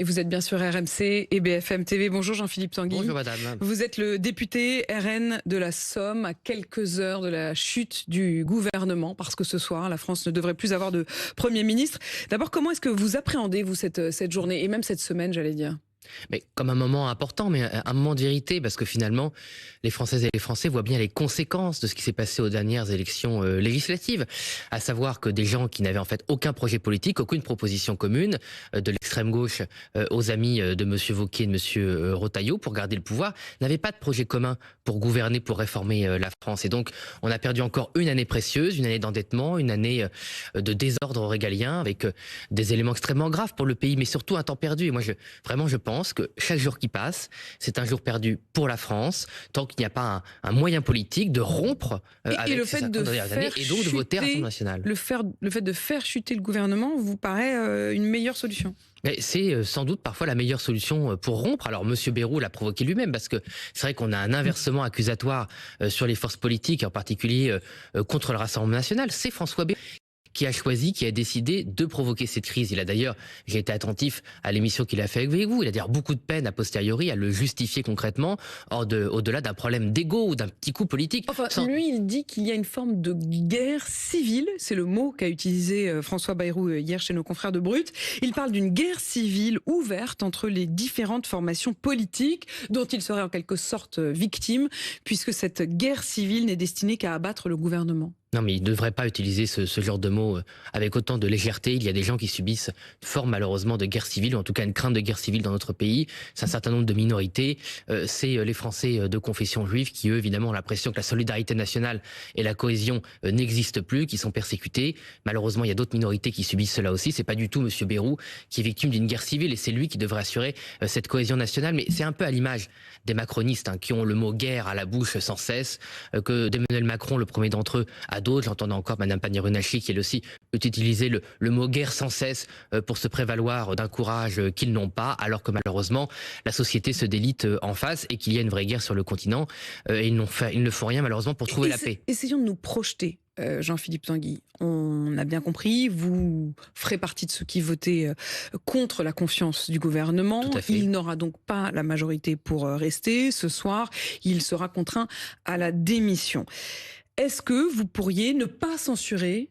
Et vous êtes bien sûr RMC et BFM TV. Bonjour Jean-Philippe Tanguy. Bonjour madame. Vous êtes le député RN de la Somme à quelques heures de la chute du gouvernement, parce que ce soir, la France ne devrait plus avoir de Premier ministre. D'abord, comment est-ce que vous appréhendez, vous, cette journée et même cette semaine, j'allais dire ? Mais comme un moment important, mais un moment de vérité, parce que finalement, les Françaises et les Français voient bien les conséquences de ce qui s'est passé aux dernières élections législatives, à savoir que des gens qui n'avaient en fait aucun projet politique, aucune proposition commune, de l'extrême gauche aux amis de Monsieur Wauquiez et de Monsieur Retailleau pour garder le pouvoir, n'avaient pas de projet commun pour gouverner, pour réformer la France. Et donc, on a perdu encore une année précieuse, une année d'endettement, une année de désordre régalien, avec des éléments extrêmement graves pour le pays, mais surtout un temps perdu. Et moi, je pense que chaque jour qui passe, c'est un jour perdu pour la France, tant qu'il n'y a pas un moyen politique de rompre avec le ces fait 50 de dernières années et donc de voter à l'Assemblée nationale. Le fait de faire chuter le gouvernement vous paraît une meilleure solution ? C'est sans doute parfois la meilleure solution pour rompre. Alors Monsieur Bayrou l'a provoqué lui-même, parce que c'est vrai qu'on a un inversement accusatoire sur les forces politiques, en particulier contre le Rassemblement national. C'est François Bayrou qui a choisi, qui a décidé de provoquer cette crise. Il a d'ailleurs, j'ai été attentif à l'émission qu'il a fait avec vous, il a d'ailleurs beaucoup de peine a posteriori à le justifier concrètement, au-delà d'un problème d'ego ou d'un petit coup politique. Enfin, lui, il dit qu'il y a une forme de guerre civile, c'est le mot qu'a utilisé François Bayrou hier chez nos confrères de Brut. Il parle d'une guerre civile ouverte entre les différentes formations politiques, dont il serait en quelque sorte victime, puisque cette guerre civile n'est destinée qu'à abattre le gouvernement. Non, mais il ne devrait pas utiliser ce genre de mots avec autant de légèreté. Il y a des gens qui subissent une forme malheureusement de guerre civile, ou en tout cas une crainte de guerre civile dans notre pays. C'est un certain nombre de minorités. C'est les Français de confession juive qui, eux, évidemment, ont l'impression que la solidarité nationale et la cohésion n'existent plus, qui sont persécutés. Malheureusement, il y a d'autres minorités qui subissent cela aussi. C'est pas du tout Monsieur Bayrou qui est victime d'une guerre civile, et c'est lui qui devrait assurer cette cohésion nationale. Mais c'est un peu à l'image des macronistes qui ont le mot guerre à la bouche sans cesse, que d'Emmanuel Macron, le premier d'entre eux, à d'autres. J'entends encore Madame Pannier-Runacher qui, elle aussi, peut utiliser le mot guerre sans cesse pour se prévaloir d'un courage qu'ils n'ont pas, alors que malheureusement, la société se délite en face et qu'il y a une vraie guerre sur le continent. Et ils ne font rien malheureusement pour trouver la paix. Essayons de nous projeter. Jean-Philippe Tanguy, on a bien compris, vous ferez partie de ceux qui votaient contre la confiance du gouvernement. Tout à fait. Il n'aura donc pas la majorité pour rester. Ce soir, il sera contraint à la démission. Est-ce que vous pourriez ne pas censurer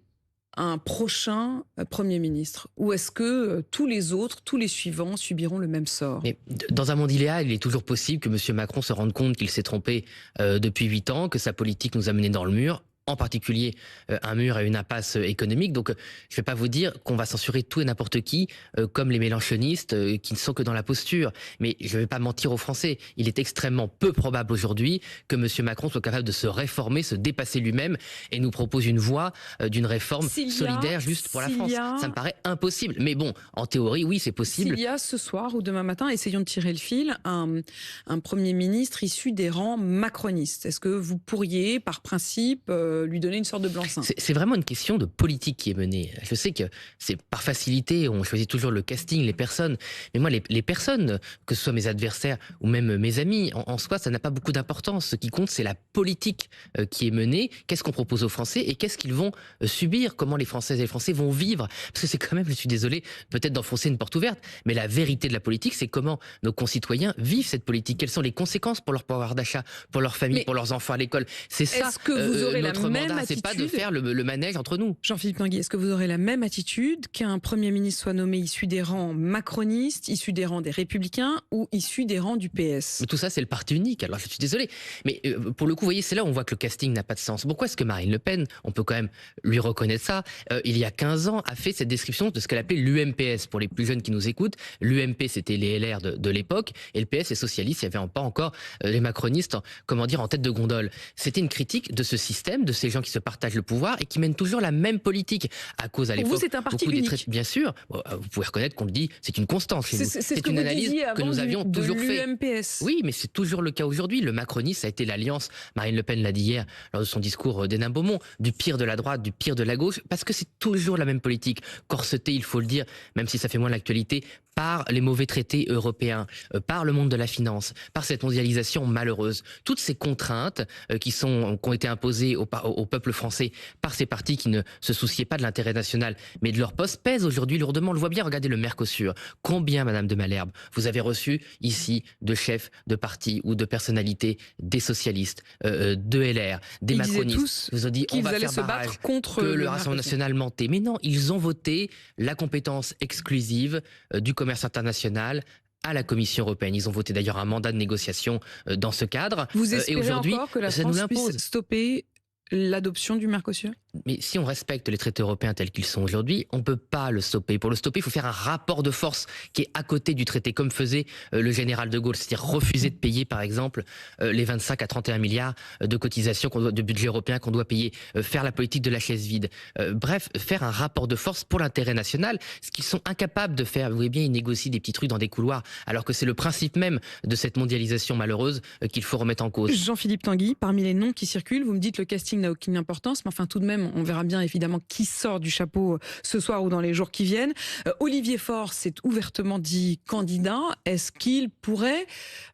un prochain Premier ministre? Ou est-ce que tous les autres, tous les suivants subiront le même sort? Mais dans un monde idéal, il est toujours possible que M. Macron se rende compte qu'il s'est trompé depuis 8 ans, que sa politique nous a menés dans le mur, en particulier un mur et une impasse économique. Donc je ne vais pas vous dire qu'on va censurer tout et n'importe qui, comme les mélenchonistes qui ne sont que dans la posture. Mais je ne vais pas mentir aux Français. Il est extrêmement peu probable aujourd'hui que M. Macron soit capable de se réformer, se dépasser lui-même et nous propose une voie d'une réforme solidaire juste pour la France. Ça me paraît impossible. Mais bon, en théorie, oui, c'est possible. S'il y a ce soir ou demain matin, essayons de tirer le fil, un Premier ministre issu des rangs macronistes, est-ce que vous pourriez, par principe, lui donner une sorte de blanc-seing? C'est vraiment une question de politique qui est menée. Je sais que c'est par facilité, on choisit toujours le casting, les personnes. Mais moi, les personnes, que ce soit mes adversaires ou même mes amis, en soi, ça n'a pas beaucoup d'importance. Ce qui compte, c'est la politique qui est menée. Qu'est-ce qu'on propose aux Français et qu'est-ce qu'ils vont subir? Comment les Françaises et les Français vont vivre? Parce que c'est quand même, je suis désolé, peut-être d'enfoncer une porte ouverte, mais la vérité de la politique, c'est comment nos concitoyens vivent cette politique. Quelles sont les conséquences pour leur pouvoir d'achat, pour leur famille, pour leurs enfants à l'école? C'est ça. Est-ce que vous aurez notre la même mandat, attitude? c'est pas de faire le manège entre nous. Jean-Philippe Tanguy, est-ce que vous aurez la même attitude qu'un Premier ministre soit nommé issu des rangs macronistes, issu des rangs des Républicains ou issu des rangs du PS? Mais tout ça, c'est le parti unique. Alors, je suis désolé. Mais pour le coup, vous voyez, c'est là où on voit que le casting n'a pas de sens. Pourquoi est-ce que Marine Le Pen, on peut quand même lui reconnaître ça, il y a 15 ans, a fait cette description de ce qu'elle appelait l'UMPS. Pour les plus jeunes qui nous écoutent, l'UMP, c'était les LR de l'époque, et le PS, les socialistes, il n'y avait pas encore les macronistes, en tête de gondole. C'était une critique de ce système, de ces gens qui se partagent le pouvoir et qui mènent toujours la même politique à cause à l'époque. Pour vous, c'est un parti unique. Bien sûr, vous pouvez reconnaître qu'on le dit, c'est une constante chez nous. C'est une analyse que nous avions toujours fait. l'UMPS. Oui, mais c'est toujours le cas aujourd'hui. Le macronisme, ça a été l'alliance, Marine Le Pen l'a dit hier lors de son discours d'Hénin Beaumont, du pire de la droite, du pire de la gauche, parce que c'est toujours la même politique. Corsetée, il faut le dire, même si ça fait moins l'actualité, par les mauvais traités européens, par le monde de la finance, par cette mondialisation malheureuse. Toutes ces contraintes qui ont été imposées au peuple français par ces partis qui ne se souciaient pas de l'intérêt national, mais de leur poste, pèsent aujourd'hui lourdement. On le voit bien, regardez le Mercosur. Combien, Madame de Malherbe, vous avez reçu ici de chefs de partis ou de personnalités des socialistes, de LR, des macronistes? Vous ont dit on va faire se battre contre le Rassemblement national mentait. Mais non, ils ont voté la compétence exclusive du commerce international à la Commission européenne. Ils ont voté d'ailleurs un mandat de négociation dans ce cadre. Vous espérez et aujourd'hui, encore que la France puisse stopper l'adoption du Mercosur? Mais si on respecte les traités européens tels qu'ils sont aujourd'hui, on ne peut pas le stopper. Pour le stopper, il faut faire un rapport de force qui est à côté du traité, comme faisait le général de Gaulle, c'est-à-dire refuser de payer, par exemple, les 25 à 31 milliards de cotisations de budget européen qu'on doit payer, faire la politique de la chaise vide. Bref, faire un rapport de force pour l'intérêt national, ce qu'ils sont incapables de faire. Vous voyez bien, ils négocient des petits trucs dans des couloirs, alors que c'est le principe même de cette mondialisation malheureuse qu'il faut remettre en cause. Jean-Philippe Tanguy, parmi les noms qui circulent, vous me dites le casting n'a aucune importance, mais enfin tout de même, on verra bien évidemment qui sort du chapeau ce soir ou dans les jours qui viennent. Olivier Faure s'est ouvertement dit candidat. Est-ce qu'il pourrait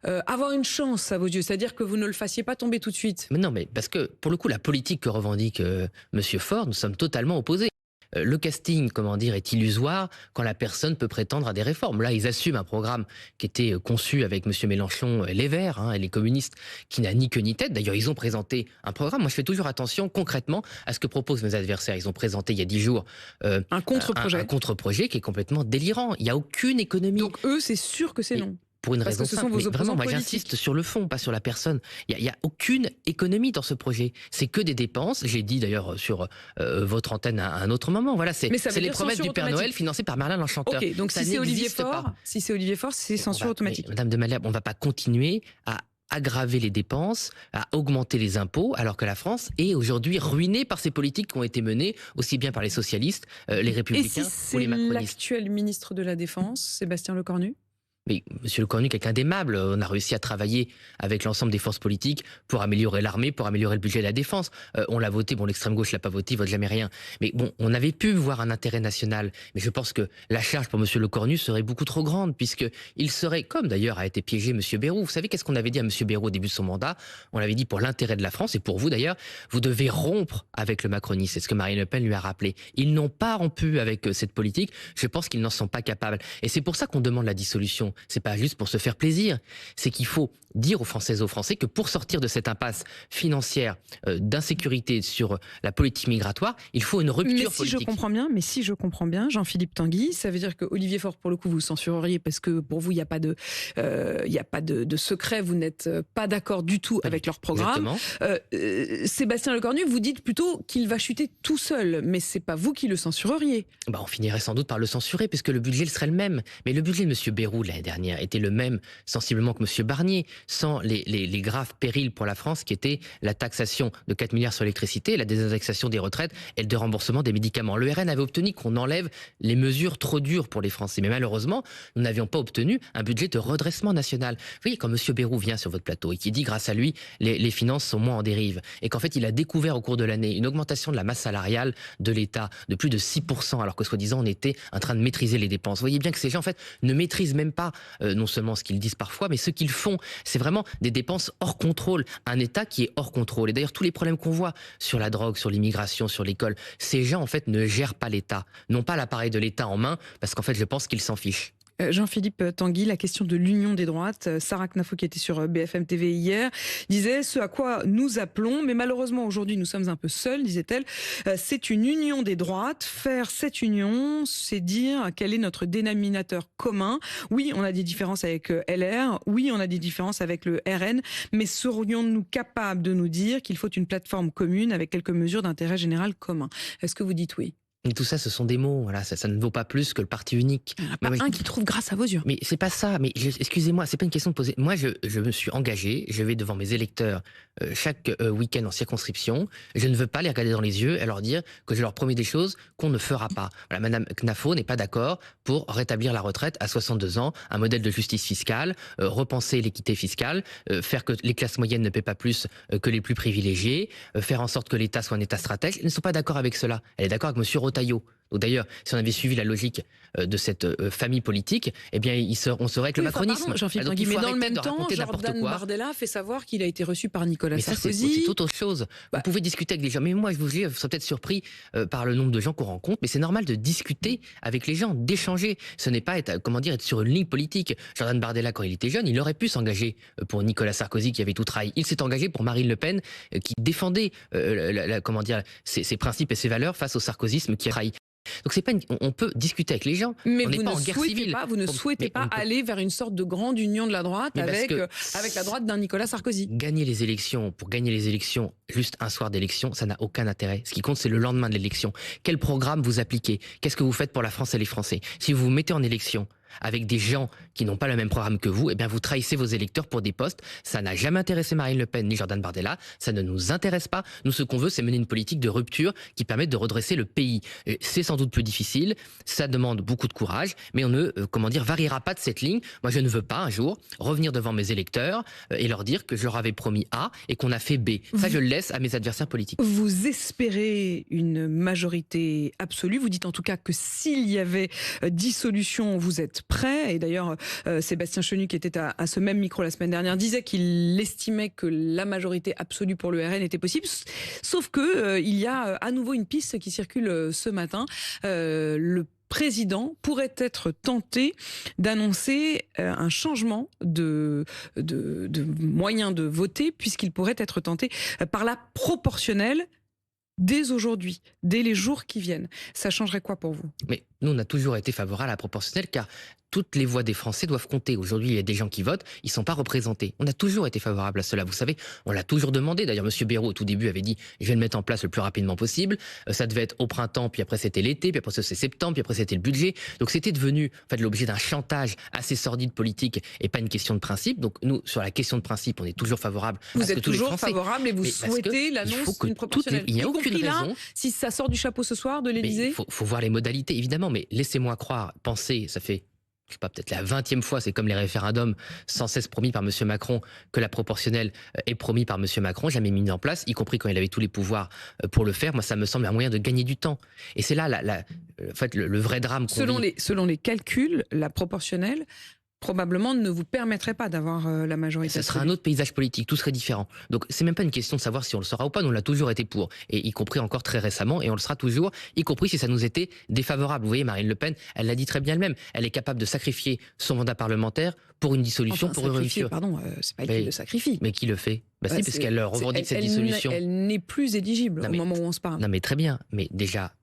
avoir une chance à vos yeux? C'est-à-dire que vous ne le fassiez pas tomber tout de suite? Mais non, mais parce que pour le coup, la politique que revendique Monsieur Faure, nous sommes totalement opposés. Le casting, comment dire, est illusoire quand la personne peut prétendre à des réformes. Là, ils assument un programme qui était conçu avec M. Mélenchon, les Verts et les communistes, qui n'a ni queue ni tête. D'ailleurs, ils ont présenté un programme. Moi, je fais toujours attention concrètement à ce que proposent mes adversaires. Ils ont présenté il y a 10 jours un contre-projet. Un contre-projet qui est complètement délirant. Il n'y a aucune économie. Donc eux, c'est sûr que c'est non. Pour une raison simple, mais vraiment, moi j'insiste sur le fond, pas sur la personne. Il y a aucune économie dans ce projet. C'est que des dépenses. J'ai dit d'ailleurs sur votre antenne à un autre moment. Voilà, c'est les promesses du Père Noël financées par Merlin l'Enchanteur. Ok, donc si c'est Olivier Faure, c'est censure automatique. Madame de Malherbe, on ne va pas continuer à aggraver les dépenses, à augmenter les impôts, alors que la France est aujourd'hui ruinée par ces politiques qui ont été menées aussi bien par les socialistes, les républicains ou les macronistes. L'actuel ministre de la Défense, Sébastien Lecornu? Mais Monsieur Lecornu, quelqu'un d'aimable, on a réussi à travailler avec l'ensemble des forces politiques pour améliorer l'armée, pour améliorer le budget de la défense. On l'a voté, bon l'extrême gauche l'a pas voté, il vote jamais rien. Mais bon, on avait pu voir un intérêt national. Mais je pense que la charge pour Monsieur Lecornu serait beaucoup trop grande, puisqu'il serait, comme d'ailleurs a été piégé Monsieur Bayrou. Vous savez qu'est-ce qu'on avait dit à Monsieur Bayrou au début de son mandat? On l'avait dit pour l'intérêt de la France, et pour vous d'ailleurs, vous devez rompre avec le macronisme. C'est ce que Marine Le Pen lui a rappelé. Ils n'ont pas rompu avec cette politique. Je pense qu'ils n'en sont pas capables. Et c'est pour ça qu'on demande la dissolution. C'est pas juste pour se faire plaisir, c'est qu'il faut dire aux Françaises et aux Français que pour sortir de cette impasse financière d'insécurité sur la politique migratoire, il faut une rupture politique. Si je comprends bien, Jean-Philippe Tanguy, ça veut dire que Olivier Faure, pour le coup, vous censureriez parce que pour vous, il n'y a pas de secret, vous n'êtes pas d'accord du tout avec leur programme. Sébastien Lecornu, vous dites plutôt qu'il va chuter tout seul, mais c'est pas vous qui le censureriez. On finirait sans doute par le censurer, puisque le budget serait le même. Mais le budget de M. Bayrou de l'année dernière était le même sensiblement que M. Barnier, sans les graves périls pour la France qui étaient la taxation de 4 milliards sur l'électricité, la désindexation des retraites et le déremboursement des médicaments. Le RN avait obtenu qu'on enlève les mesures trop dures pour les Français. Mais malheureusement, nous n'avions pas obtenu un budget de redressement national. Vous voyez, quand M. Bayrou vient sur votre plateau et qui dit grâce à lui, les finances sont moins en dérive, et qu'en fait il a découvert au cours de l'année une augmentation de la masse salariale de l'État de plus de 6%, alors que soi-disant on était en train de maîtriser les dépenses. Vous voyez bien que ces gens en fait ne maîtrisent même pas non seulement ce qu'ils disent parfois, mais ce qu'ils font. C'est vraiment des dépenses hors contrôle, un État qui est hors contrôle. Et d'ailleurs, tous les problèmes qu'on voit sur la drogue, sur l'immigration, sur l'école, ces gens en fait ne gèrent pas l'État, n'ont pas l'appareil de l'État en main, parce qu'en fait, je pense qu'ils s'en fichent. Jean-Philippe Tanguy, la question de l'union des droites. Sarah Knafo, qui était sur BFM TV hier, disait ce à quoi nous appelons, mais malheureusement aujourd'hui nous sommes un peu seuls, disait-elle. C'est une union des droites. Faire cette union, c'est dire quel est notre dénominateur commun. Oui, on a des différences avec LR, oui, on a des différences avec le RN, mais serions-nous capables de nous dire qu'il faut une plateforme commune avec quelques mesures d'intérêt général commun? Est-ce que vous dites oui? Et tout ça, ce sont des mots. Voilà, ça ne vaut pas plus que le parti unique. Il n'y en a pas un qui trouve grâce à vos yeux. Mais c'est pas ça. Mais excusez-moi, c'est pas une question de poser. Moi, je me suis engagé. Je vais devant mes électeurs chaque week-end en circonscription. Je ne veux pas les regarder dans les yeux et leur dire que je leur promets des choses qu'on ne fera pas. Voilà, Madame Knafo n'est pas d'accord pour rétablir la retraite à 62 ans, un modèle de justice fiscale, repenser l'équité fiscale, faire que les classes moyennes ne paient pas plus que les plus privilégiés, faire en sorte que l'État soit un État stratège. Ils ne sont pas d'accord avec cela. Elle est d'accord avec Monsieur Retailleau. D'ailleurs, si on avait suivi la logique de cette famille politique, eh bien, on serait avec le macronisme. Jean-Philippe Tanguy, mais dans le même temps, Jordan Bardella fait savoir qu'il a été reçu par Nicolas Sarkozy. C'est autre chose. Vous pouvez discuter avec les gens. Mais moi, vous serez peut-être surpris par le nombre de gens qu'on rencontre. Mais c'est normal de discuter avec les gens, d'échanger. Ce n'est pas être sur une ligne politique. Jordan Bardella, quand il était jeune, il aurait pu s'engager pour Nicolas Sarkozy qui avait tout trahi. Il s'est engagé pour Marine Le Pen qui défendait ses principes et ses valeurs face au sarkozysme qui a trahi. Donc c'est pas on peut discuter avec les gens. Mais on n'est pas en guerre civile. Vous ne souhaitez pas aller vers une sorte de grande union de la droite avec la droite d'un Nicolas Sarkozy. Pour gagner les élections, juste un soir d'élection, ça n'a aucun intérêt. Ce qui compte, c'est le lendemain de l'élection. Quel programme vous appliquez? Qu'est-ce que vous faites pour la France et les Français? Si vous vous mettez en élection avec des gens qui n'ont pas le même programme que vous, eh bien vous trahissez vos électeurs pour des postes. Ça n'a jamais intéressé Marine Le Pen ni Jordan Bardella. Ça ne nous intéresse pas. Nous, ce qu'on veut, c'est mener une politique de rupture qui permette de redresser le pays. C'est sans doute plus difficile. Ça demande beaucoup de courage, mais on ne, variera pas de cette ligne. Moi, je ne veux pas un jour revenir devant mes électeurs et leur dire que je leur avais promis A et qu'on a fait B. Ça, je le laisse à mes adversaires politiques. Vous espérez une majorité absolue. Vous dites en tout cas que s'il y avait dissolution, vous êtes prêt. Et d'ailleurs, Sébastien Chenu, qui était à ce même micro la semaine dernière, disait qu'il estimait que la majorité absolue pour le RN était possible. Sauf que il y a à nouveau une piste qui circule ce matin. Le président pourrait être tenté d'annoncer un changement de moyen de voter, puisqu'il pourrait être tenté par la proportionnelle dès aujourd'hui, dès les jours qui viennent. Ça changerait quoi pour vous? Mais nous, on a toujours été favorables à la proportionnelle, car toutes les voix des Français doivent compter. Aujourd'hui, il y a des gens qui votent, ils ne sont pas représentés. On a toujours été favorable à cela. Vous savez, on l'a toujours demandé. D'ailleurs, M. Bayrou, au tout début, avait dit « je vais le mettre en place le plus rapidement possible ». Ça devait être au printemps, puis après c'était l'été, puis après c'est septembre, puis après c'était le budget. Donc c'était devenu l'objet d'un chantage assez sordide politique et pas une question de principe. Donc nous, sur la question de principe, on est toujours favorable. Vous êtes toujours favorable et vous souhaitez l'annonce d'une proportionnelle. Il n'y a aucune raison. Là, si ça sort du chapeau ce soir de l'Élysée. Il faut voir les modalités, évidemment. Mais laissez-moi croire, penser, ça fait... je sais pas, peut-être la 20e fois, c'est comme les référendums sans cesse promis par M. Macron, que la proportionnelle est promis par M. Macron, jamais mis en place, y compris quand il avait tous les pouvoirs pour le faire. Moi, ça me semble un moyen de gagner du temps. Et c'est là le vrai drame qu'on vit. Selon les calculs, la proportionnelle probablement ne vous permettrait pas d'avoir la majorité. Ça serait un autre paysage politique, tout serait différent. Donc c'est même pas une question de savoir si on le sera ou pas, nous on l'a toujours été pour, et y compris encore très récemment, et on le sera toujours, y compris si ça nous était défavorable. Vous voyez, Marine Le Pen, elle l'a dit très bien elle-même, elle est capable de sacrifier son mandat parlementaire pour une dissolution, pour une rupture. Pardon, c'est pas elle qui le sacrifie. Mais qui le fait? Si, parce qu'elle revendique cette dissolution. Elle n'est plus éligible au moment où on se parle. Non mais très bien, mais déjà,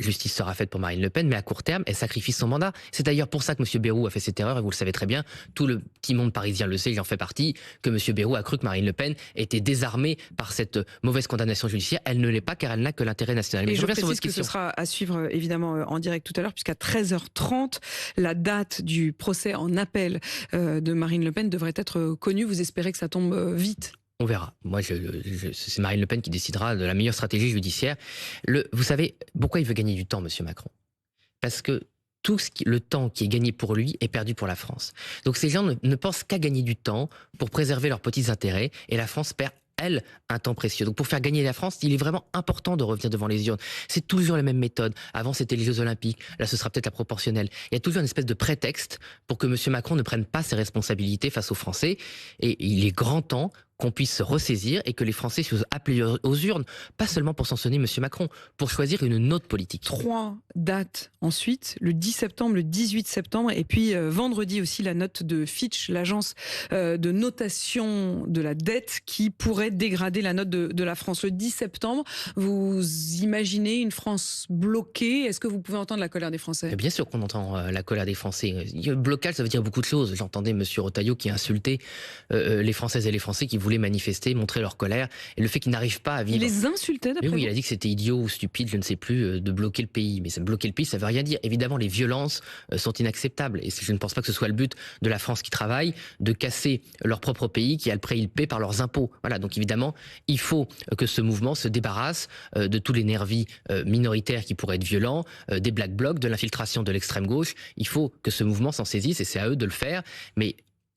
justice sera faite pour Marine Le Pen, mais à court terme, elle sacrifie son mandat. C'est d'ailleurs pour ça que M. Bayrou a fait cette erreur, et vous le savez très bien, tout le petit monde parisien le sait, j'en fais partie, que M. Bayrou a cru que Marine Le Pen était désarmée par cette mauvaise condamnation judiciaire. Elle ne l'est pas, car elle n'a que l'intérêt national. Mais je précise que ce sera à suivre évidemment en direct tout à l'heure, puisqu'à 13h30, la date du procès en appel de Marine Le Pen devrait être connue. Vous espérez que ça tombe vite? On verra. Moi, c'est Marine Le Pen qui décidera de la meilleure stratégie judiciaire. Vous savez, pourquoi il veut gagner du temps, M. Macron? Parce que le temps qui est gagné pour lui est perdu pour la France. Donc ces gens ne pensent qu'à gagner du temps pour préserver leurs petits intérêts, et la France perd, elle, un temps précieux. Donc pour faire gagner la France, il est vraiment important de revenir devant les urnes. C'est toujours la même méthode. Avant, c'était les Jeux Olympiques. Là, ce sera peut-être la proportionnelle. Il y a toujours une espèce de prétexte pour que M. Macron ne prenne pas ses responsabilités face aux Français. Et il est grand temps qu'on puisse se ressaisir et que les Français soient appelés aux urnes, pas seulement pour sanctionner M. Macron, pour choisir une autre politique. 3 dates ensuite, le 10 septembre, le 18 septembre, et puis vendredi aussi la note de Fitch, l'agence de notation de la dette, qui pourrait dégrader la note de la France. Le 10 septembre, vous imaginez une France bloquée? Est-ce que vous pouvez entendre la colère des Français? Bien sûr qu'on entend la colère des Français. Le blocage, ça veut dire beaucoup de choses. J'entendais M. Retailleau qui insultait les Françaises et les Français qui voulaient manifester, montrer leur colère, et le fait qu'ils n'arrivent pas à vivre. Il les insultait d'après vous? Oui, il a dit que c'était idiot ou stupide, je ne sais plus, de bloquer le pays. Mais bloquer le pays, ça veut rien dire. Évidemment, les violences sont inacceptables, et je ne pense pas que ce soit le but de la France qui travaille, de casser leur propre pays, qui a le prix, ils paient par leurs impôts. Voilà, donc évidemment, il faut que ce mouvement se débarrasse de tous les nervis minoritaires qui pourraient être violents, des black blocs, de l'infiltration de l'extrême gauche. Il faut que ce mouvement s'en saisisse, et c'est à eux de le faire. Mais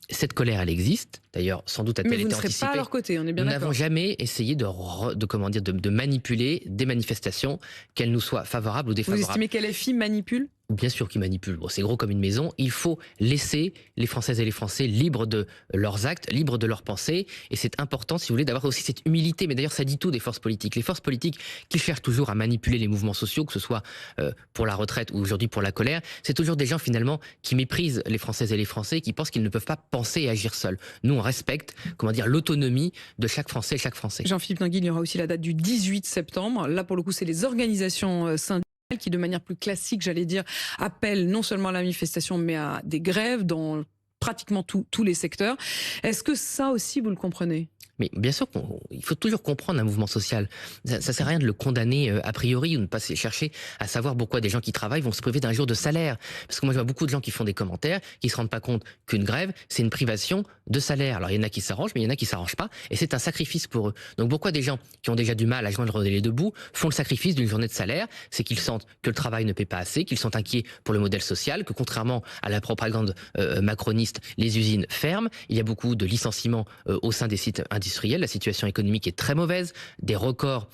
Cette colère, elle existe. D'ailleurs, sans doute a-t-elle Mais vous été ne serez anticipée. pas à leur côté, on est bien Nous d'accord. n'avons jamais essayé de manipuler des manifestations, qu'elles nous soient favorables ou Vous défavorables. estimez qu'LFI manipule ? Bien sûr qu'ils manipulent. Bon, c'est gros comme une maison. Il faut laisser les Françaises et les Français libres de leurs actes, libres de leurs pensées. Et c'est important, si vous voulez, d'avoir aussi cette humilité. Mais d'ailleurs, ça dit tout des forces politiques. Les forces politiques qui cherchent toujours à manipuler les mouvements sociaux, que ce soit pour la retraite ou aujourd'hui pour la colère, c'est toujours des gens finalement qui méprisent les Françaises et les Français, qui pensent qu'ils ne peuvent pas penser et agir seuls. Nous, on respecte, l'autonomie de chaque Français et chaque Français. Jean-Philippe Tanguy, il y aura aussi la date du 18 septembre. Là, pour le coup, c'est les organisations syndicales qui, de manière plus classique, j'allais dire, appellent non seulement à la manifestation, mais à des grèves dans pratiquement tous les secteurs. Est-ce que ça aussi, vous le comprenez ? Mais bien sûr qu'il faut toujours comprendre un mouvement social. Ça sert à rien de le condamner a priori ou ne pas chercher à savoir pourquoi des gens qui travaillent vont se priver d'un jour de salaire. Parce que moi, je vois beaucoup de gens qui font des commentaires, qui se rendent pas compte qu'une grève, c'est une privation de salaire. Alors, il y en a qui s'arrangent, mais il y en a qui s'arrangent pas. Et c'est un sacrifice pour eux. Donc, pourquoi des gens qui ont déjà du mal à joindre les deux bouts font le sacrifice d'une journée de salaire? C'est qu'ils sentent que le travail ne paie pas assez, qu'ils sont inquiets pour le modèle social, que contrairement à la propagande macroniste, les usines ferment. Il y a beaucoup de licenciements au sein des sites industriels. La situation économique est très mauvaise, des records,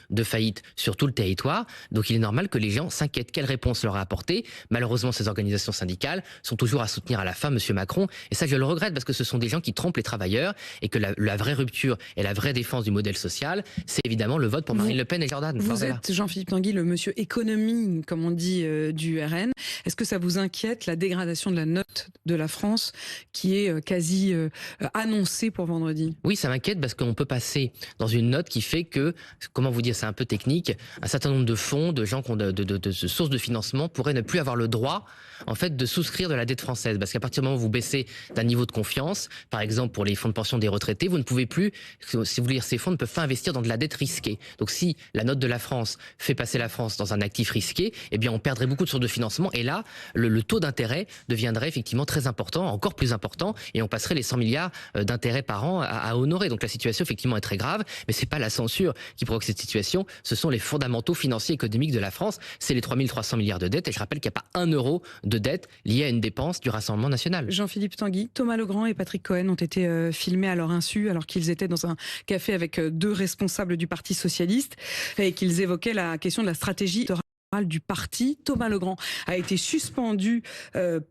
de faillite sur tout le territoire. Donc il est normal que les gens s'inquiètent. Quelle réponse leur a apporté? Malheureusement, ces organisations syndicales sont toujours à soutenir à la fin M. Macron. Et ça, je le regrette parce que ce sont des gens qui trompent les travailleurs et que la vraie rupture et la vraie défense du modèle social, c'est évidemment le vote pour Marine Le Pen et Jordan. Vous êtes, Jean-Philippe Tanguy, le monsieur économie, comme on dit, du RN. Est-ce que ça vous inquiète, la dégradation de la note de la France qui est quasi annoncée pour vendredi? Oui, ça m'inquiète parce qu'on peut passer dans une note qui fait que, c'est un peu technique, un certain nombre de fonds, de gens qui ont de sources de financement pourraient ne plus avoir le droit, en fait, de souscrire de la dette française. Parce qu'à partir du moment où vous baissez d'un niveau de confiance, par exemple pour les fonds de pension des retraités, vous ne pouvez plus, si vous voulez dire, ces fonds ne peuvent pas investir dans de la dette risquée. Donc si la note de la France fait passer la France dans un actif risqué, eh bien on perdrait beaucoup de sources de financement et là, le taux d'intérêt deviendrait effectivement très important, encore plus important, et on passerait les 100 milliards d'intérêts par an à honorer. Donc la situation effectivement est très grave, mais c'est pas la censure qui provoque cette situation, ce sont les fondamentaux financiers et économiques de la France, c'est les 3300 milliards de dettes, et je rappelle qu'il n'y a pas un euro de dette liée à une dépense du Rassemblement national. Jean-Philippe Tanguy, Thomas Legrand et Patrick Cohen ont été filmés à leur insu alors qu'ils étaient dans un café avec deux responsables du Parti socialiste et qu'ils évoquaient la question de la stratégie du parti. Thomas Legrand a été suspendu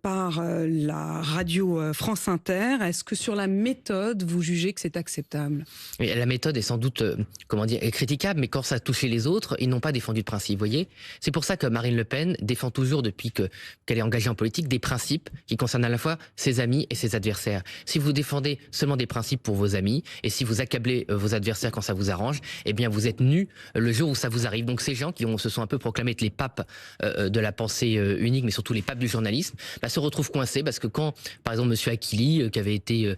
par la radio France Inter. Est-ce que sur la méthode, vous jugez que c'est acceptable? La méthode est sans doute, est critiquable, mais quand ça a touché les autres, ils n'ont pas défendu de principe, vous voyez. C'est pour ça que Marine Le Pen défend toujours, depuis qu'elle est engagée en politique, des principes qui concernent à la fois ses amis et ses adversaires. Si vous défendez seulement des principes pour vos amis, et si vous accablez vos adversaires quand ça vous arrange, eh bien vous êtes nus le jour où ça vous arrive. Donc ces gens qui se sont un peu proclamés être les papes de la pensée unique, mais surtout les papes du journalisme, se retrouvent coincés parce que quand, par exemple, M. Aquili, qui avait été,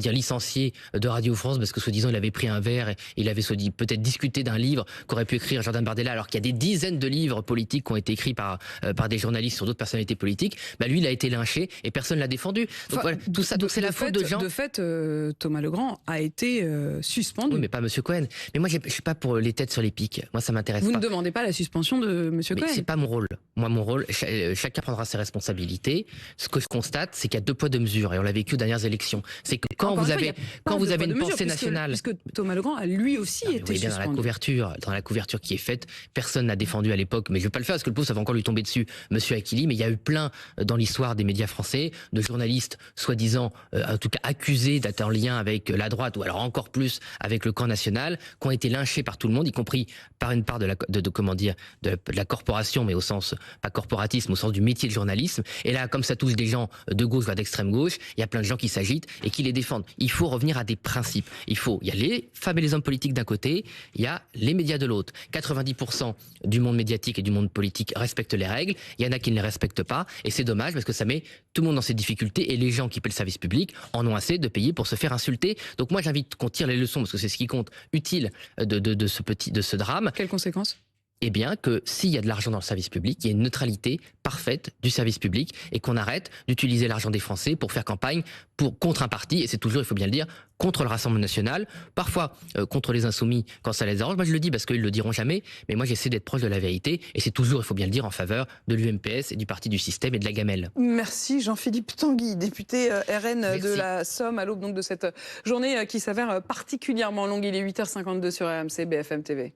licencié de Radio France parce que soi-disant il avait pris un verre et il avait peut-être discuté d'un livre qu'aurait pu écrire Jordan Bardella, alors qu'il y a des dizaines de livres politiques qui ont été écrits par des journalistes sur d'autres personnalités politiques, lui il a été lynché et personne l'a défendu. Donc voilà, tout ça, donc c'est la faute de gens. De fait, Thomas Legrand a été suspendu. Oui, mais pas M. Cohen. Mais moi, je suis pas pour les têtes sur les pics. Moi, ça m'intéresse pas. Vous ne demandez pas la suspension de M. Cohen. C'est pas mon rôle. Moi, mon rôle, chacun prendra ses responsabilités. Ce que je constate, c'est qu'il y a deux poids, deux mesures, et on l'a vécu aux dernières élections. C'est que quand vous avez une pensée nationale, puisque Thomas Legrand a lui aussi été suspendu. Dans la couverture qui est faite, personne n'a défendu à l'époque, mais je vais pas le faire parce que le pauvre, ça va encore lui tomber dessus, Monsieur Aquili. Mais il y a eu plein dans l'histoire des médias français de journalistes soi-disant, en tout cas accusés d'être en lien avec la droite ou alors encore plus avec le camp national, qui ont été lynchés par tout le monde, y compris par une part de la corporation, mais au sens pas corporatisme, au sens du métier de journalisme. Et là, comme ça touche des gens de gauche voire d'extrême gauche, il y a plein de gens qui s'agitent et qui les défendent. Il faut revenir à des principes. Il y a les femmes et les hommes politiques d'un côté, il y a les médias de l'autre. 90% du monde médiatique et du monde politique respectent les règles. Il y en a qui ne les respectent pas, et c'est dommage parce que ça met tout le monde dans ses difficultés, et les gens qui paient le service public en ont assez de payer pour se faire insulter. Donc moi, j'invite qu'on tire les leçons, parce que c'est ce qui compte, utile de ce drame. Quelles conséquences? Eh bien, que s'il y a de l'argent dans le service public, il y a une neutralité parfaite du service public et qu'on arrête d'utiliser l'argent des Français pour faire campagne contre un parti, et c'est toujours, il faut bien le dire, contre le Rassemblement national, parfois contre les Insoumis quand ça les arrange. Moi, je le dis parce qu'ils le diront jamais, mais moi, j'essaie d'être proche de la vérité, et c'est toujours, il faut bien le dire, en faveur de l'UMPS et du parti du système et de la gamelle. Merci Jean-Philippe Tanguy, député RN Merci. de la Somme, à l'aube donc de cette journée qui s'avère particulièrement longue. Il est 8h52 sur RMC BFM TV.